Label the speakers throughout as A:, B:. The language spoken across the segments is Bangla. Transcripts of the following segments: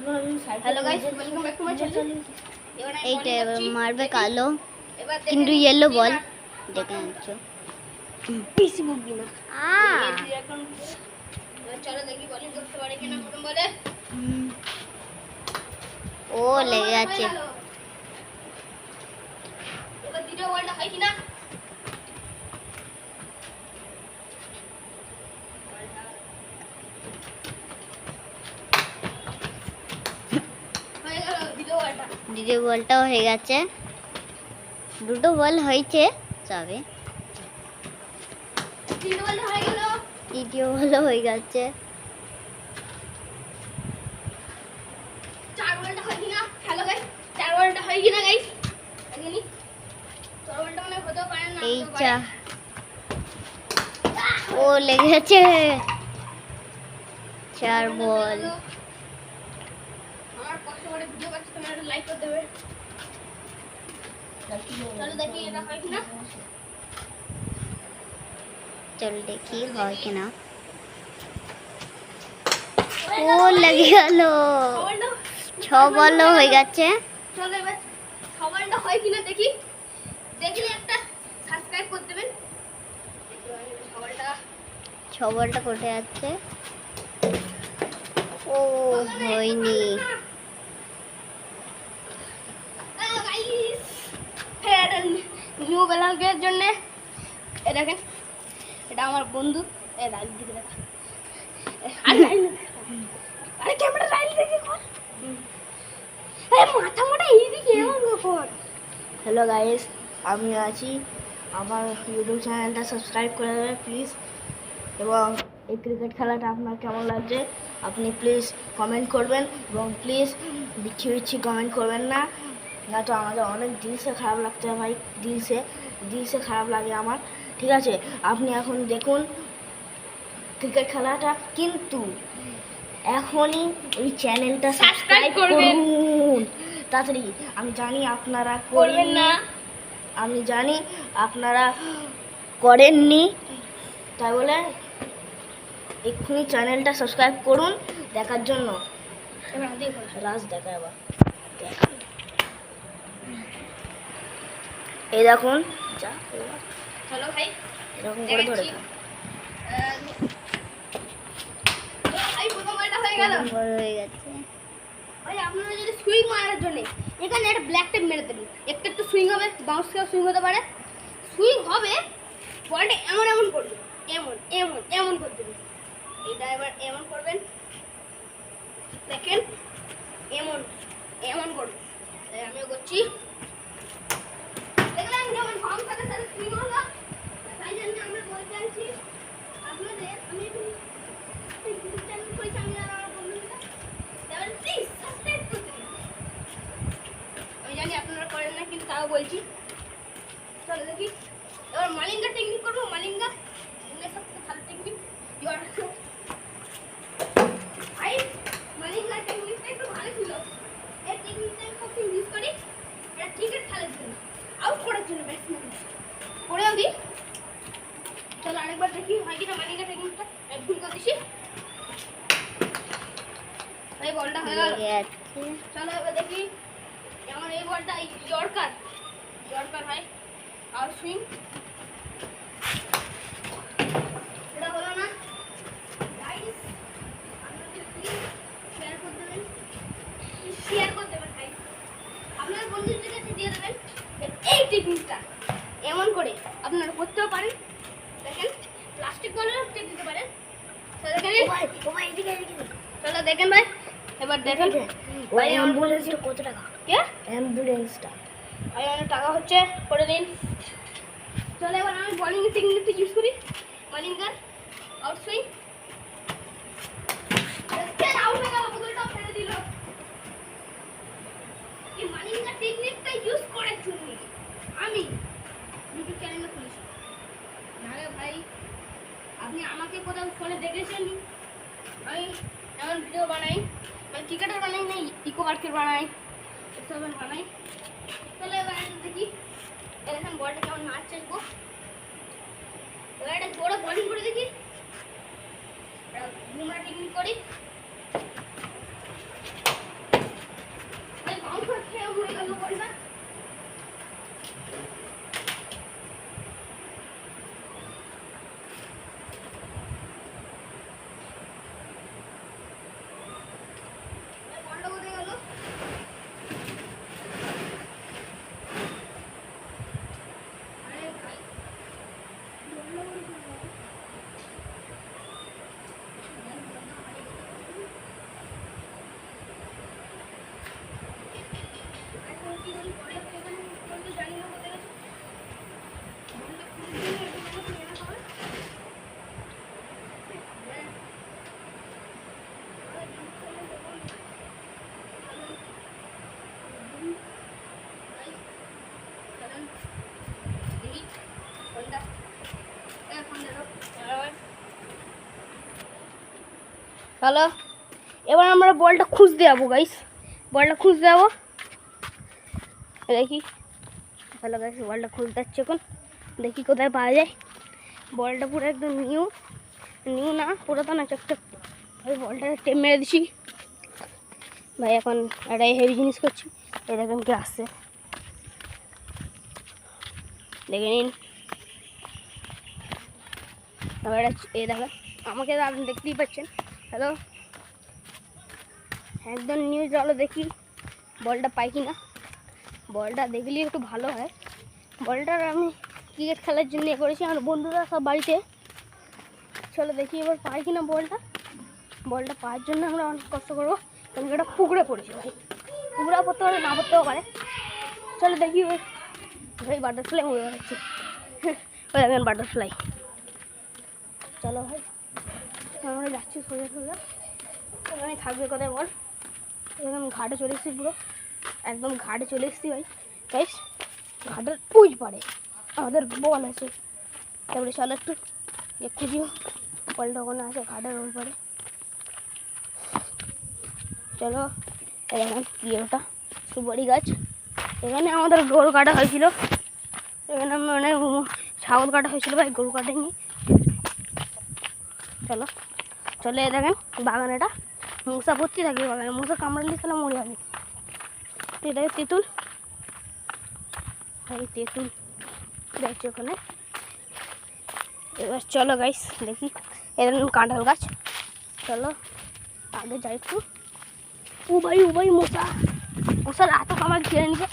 A: Hello guys, welcome back to my channel.
B: এইটা এবার মারবে কালো, কিন্তু ইয়েলো বল দেখে নিচ্ছ
A: পিসি মুভি না।
B: এখন
A: চলো দেখি বলিং করতে পারে কিনা প্রথম বলে।
B: ও লেগে আছে।
A: এবার দ্বিতীয় বলটা হয় কিনা। হয়ে গেল দ্বিতীয় বলটা।
B: দ্বিতীয় বলটাও হয়ে গেছে, দুটো বল হয়েছে যাবে।
A: তৃতীয় বলটা হয়ে গেল।
B: তৃতীয় বলও হয়ে গেছে।
A: চার বলটা হয় কিনা। হ্যালো গাইস, চার বলটা হয় কিনা গাইস দেখেনি। চার বলটা মানে হতেও পারে না।
B: এই চা ও লেগে গেছে। চার বল।
A: আমার কষ্ট করে ভিডিও করছি, তোমরা একটা লাইক করে দেবে। চলো দেখি এটা হয় কিনা।
B: চল দেখি হয় কিনা। ও লেগে গেল। ছ বলও হয়ে গেছে।
A: চলো এবার সবাইটা হয় কিনা দেখি। দেখলে একটা সাবস্ক্রাইব করে দেবেন।
B: ছ বলটা কোথায় যাচ্ছে? ও হয়নি।
A: নিউ ব্লগের জন্য দেখেন, এটা আমার বন্ধু। লাইট দিকে দেখা। আরে ক্যামেরা লাইট দেখে কর। মাথা মোটা এইদিকে এমন কর। হ্যালো গাইস, আমি আছি। আমার ইউটিউব চ্যানেলটা সাবস্ক্রাইব করে দেবেন প্লিজ। এবং এই ক্রিকেট খেলাটা আপনার কেমন লাগছে আপনি প্লিজ কমেন্ট করবেন। এবং প্লিজ বিচ্ছি বিচ্ছি কমেন্ট করবেন না, না তো আমাদের অনেক দিলসে খারাপ লাগতে হয় ভাই। দিলসে খারাপ লাগে আমার। ঠিক আছে, আপনি এখন দেখুন ক্রিকেট খেলাটা, কিন্তু এখনই ওই চ্যানেলটা সাবস্ক্রাইব করুন তাড়াতাড়ি। আমি জানি আপনারা করবেন না, আমি জানি আপনারা করেননি, তাই বলে এক্ষুনি চ্যানেলটা সাবস্ক্রাইব করুন দেখার জন্য। রাজ দেখা আবার এই দেখুন। চলো ভাই, এরকম করে ধরে
B: হয়ে গেছে।
A: ভাই আপনারা যদি সুইং মারার জন্য এখানে একটা ব্ল্যাক টেপ মেরে দেবেন, একটা একটু সুইং হবে, বাউন্স করে সুইং হতে পারে। সুইং হবে, বলটা এমন এমন করবে, এমন এমন এমন করে দেবেন। এটা এবার এমন করবেন, দেখেন এমন এমন করবেন। আমিও করছি, দেখলেন যেমন বাউন্স সাথে সাথে সুইং হলো। তাই জন্য আমরা বলতে আছি আপনাদের, আমি একটু ইউটিউব চ্যানেল করেছি আমি আর আমার বন্ধুরা, তাহলে প্লিজ সাবস্ক্রাইব করতে দিন। আমি জানি আপনারা করেন না, কিন্তু তাও বলছি। চলো দেখি এবার মালিঙ্গা টেকনিক করবো। মালিঙ্গা সবথেকে ভালো টেকনিক। ভাই মালিঙ্গা টেকনিকটা একটু ভালো ছিল। এই টেকনিকটা আমি খুব ইউজ করি এটা ক্রিকেট খেলার জন্য, আউট করার জন্য ব্যাটসম্যান করেও দিই। চলো আরেকবার দেখি হয় কিনা মালিঙ্গা টেকনিকটা। ভুল করে দিছি, এই বলটা হয়ে গেল। চলো এবার দেখি যেমন এই বলটা ইয়র্কার হয় আর সুইং এটা হলো না। গাইস আপনাদের প্লিজ শেয়ার করে দেবেন, গাইস আপনার বন্ধুদের কাছে দিয়ে দেবেন এই টেকনিকটা। এমন করে আপনারা করতেও পারেন। দেখেন প্লাস্টিক বলের টেপ দিতে পারেন। চলো দেখেন ভাই, এবার দেখেন ভাই অ্যাম্বুলেন্সটা কত টাকা। কে অ্যাম্বুলেন্সটা ভাই অনেক টাকা হচ্ছে, করে দিন। চলো এবার আমি বলিং টেকনিকটা ইউজ করি। মালিঙ্গার আউট সুইং আউট হয়ে গেল, বদলটা ফেলে দিল। এই মালিঙ্গার টেকনিকটা ইউজ করার জন্য আমি ইউটিউব চ্যানেলটা খুলেছি। নাহলে ভাই আপনি আমাকে কোথাও ফোনে দেখেছেন আমি এমন ভিডিও বানাই, মানে ক্রিকেটের বানাই না, ইকো পার্কের বানাই, এসবের বানাই। তাহলে এবার দেখি এখন বলটা কেমন মার চাইবো। এবার একটা বড় বলিং করে দেখি, বুমরা টেকনিক করি। হ্যালো, এবার আমরা বলটা খুঁজতে যাবো গাইস, বলটা খুঁজতে যাবো। দেখি, হ্যালো গাইস, বলটা খুঁজতে যাচ্ছি এখন, দেখি কোথায় পাওয়া যায়। বলটা পুরো একদম নিউ না, পুরাতন আছে একটা। ওই বলটা টেপ মেরে দিছি ভাই। এখন একটা হেভি জিনিস করছি, এই দেখেন কি আসছে, দেখে নিন। এবার এই দেখেন, আমাকে আপনি দেখতেই পাচ্ছেন। হ্যালো, একদম নিউ, চলো দেখি বলটা পাই কি না। বলটা দেখলে একটু ভালো হয়। বলটার আমি ক্রিকেট খেলার জন্য এ করেছি, আমার বন্ধুরা সব বাড়িতে। চলো দেখি এবার পাই কি না বলটা। বলটা পাওয়ার জন্য আমরা অনেক কষ্ট করবো, কারণ এটা পুকুরে পড়েছে ভাই। পুকুরে পড়তে পারে, না পড়তেও পারে। চলো দেখি ভাই, বাটারফ্লাই মরে যাচ্ছে। ওই দেখেন বাটারফ্লাই। চলো ভাই, আমরা যাচ্ছি সোজা সোজা। ওখানে থাকবে কোথায় বল। এরকম ঘাটে চলে এসেছি, পুরো একদম ঘাটে চলে এসেছি ভাই। গাইস, ঘাটের ওই পারে আমাদের বল আছে। তারপরে চলো একটু খুঁজিও বলটা ওখানে আছে, ঘাটের ওই পারে। চলো, এখানে কি ওটা সুপারি গাছ। এখানে আমাদের গরু কাটা হয়েছিল, এখানে অনেক ছাগল কাটা হয়েছিল ভাই, গরু কাটেনি। চলো চলে দেখেন বাগান, এটা মশা ভর্তি থাকে বাগানে, মশা কামড়ালে তাহলে মরে যাবে। এটা তেঁতুল ভাই, তেঁতুল দেখছি ওখানে। এবার চলো গাইস দেখি, এখানে কাঁঠাল গাছ। চলো আগে যাই একটু। ও ভাই মশার এত কামড় ঘিরে নিছে।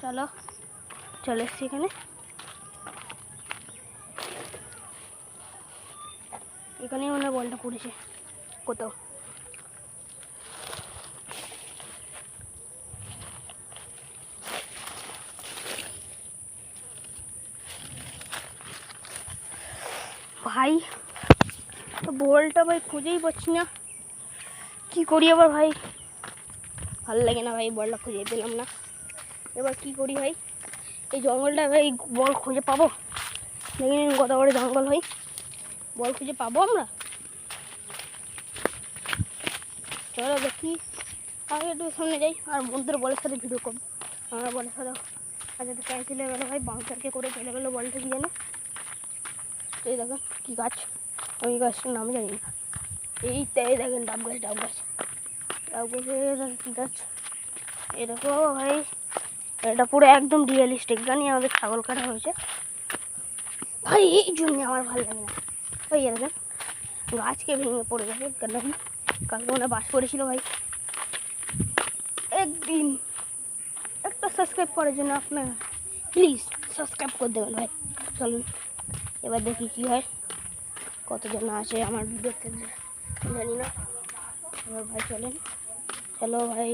A: চলো চলে এসছি এখানে। এখানেই মনে হয় বলটা পড়েছে কোথাও। ভাই তো বলটা ভাই খুঁজেই পাচ্ছি না, কি করি এবার ভাই। ভালো লাগে না ভাই, বলটা খুঁজেই পেলাম না। এবার কি করি ভাই, এই জঙ্গলটা ভাই বল খুঁজে পাবো? দেখে নিন কত বড় জঙ্গল ভাই, বল খুঁজে পাবো আমরা? চলো দেখি, আগে একটু সামনে যাই আর বন্ধুদের বলের সাথে ভিডিও করবো। আমার বলের সাথে আজ একটা ক্যান্সেল হয়ে গেলো ভাই, বাউন্সারকে করে চলে গেলো বলটা কি জানে। এই দেখেন কী গাছ, আমি গাছটার নাম জানি না। এই দেখেন ডাব গাছ কী গাছ, এরকম ভাই। এটা পুরো একদম রিয়েলিস্টিক, জানি আমাদের ছাগল কাটা হয়েছে ভাই, এই জন্য আমার ভালো লাগে না ভাই। এরকম গাছকে ভেঙে পড়ে গেছে, কেন কালকে মনে বাস পড়েছিল ভাই। একদিন একটা সাবস্ক্রাইব করার জন্য আপনার প্লিজ সাবস্ক্রাইব করে দেবেন ভাই। চলুন এবার দেখি কী হয়, কতজন আছে আমার ভিডিওতে জানি না। এবার ভাই চলেন, চলো ভাই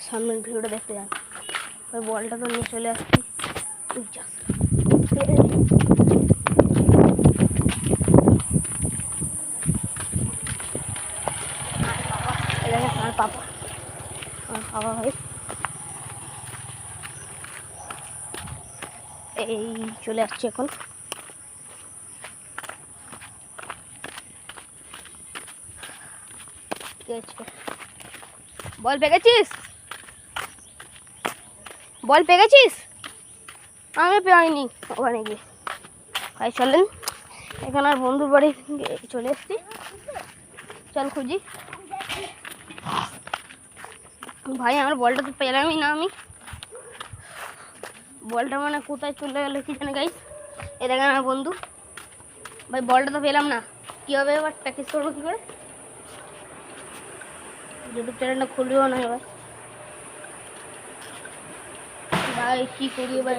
A: সামনের ভিডিওটা দেখতে যান ভাই। বলটা তো নিয়ে চলে আসছি, আমার বাবা ভাই এই চলে আসছে এখন। বল পেয়েছিস, বল পেয়েছিস? আমি পাইনি ওখানে গিয়ে ভাই। চলেন, এখানে আর বন্ধুর বাড়ি চলে এসছি, চল খুঁজি।
B: ভাই আমার বলটা তো পেলামই না আমি। বলটা মানে কোথায় চলে গেল কি জানে গাইস। এ দেখেন আমার বন্ধু, ভাই বলটা তো পেলাম না। কী হবে এবার, প্র্যাকটিস করবো কী করে? ইউটিউব চ্যানেলটা খুলবেও না এবার। ভাই কী করি এবার?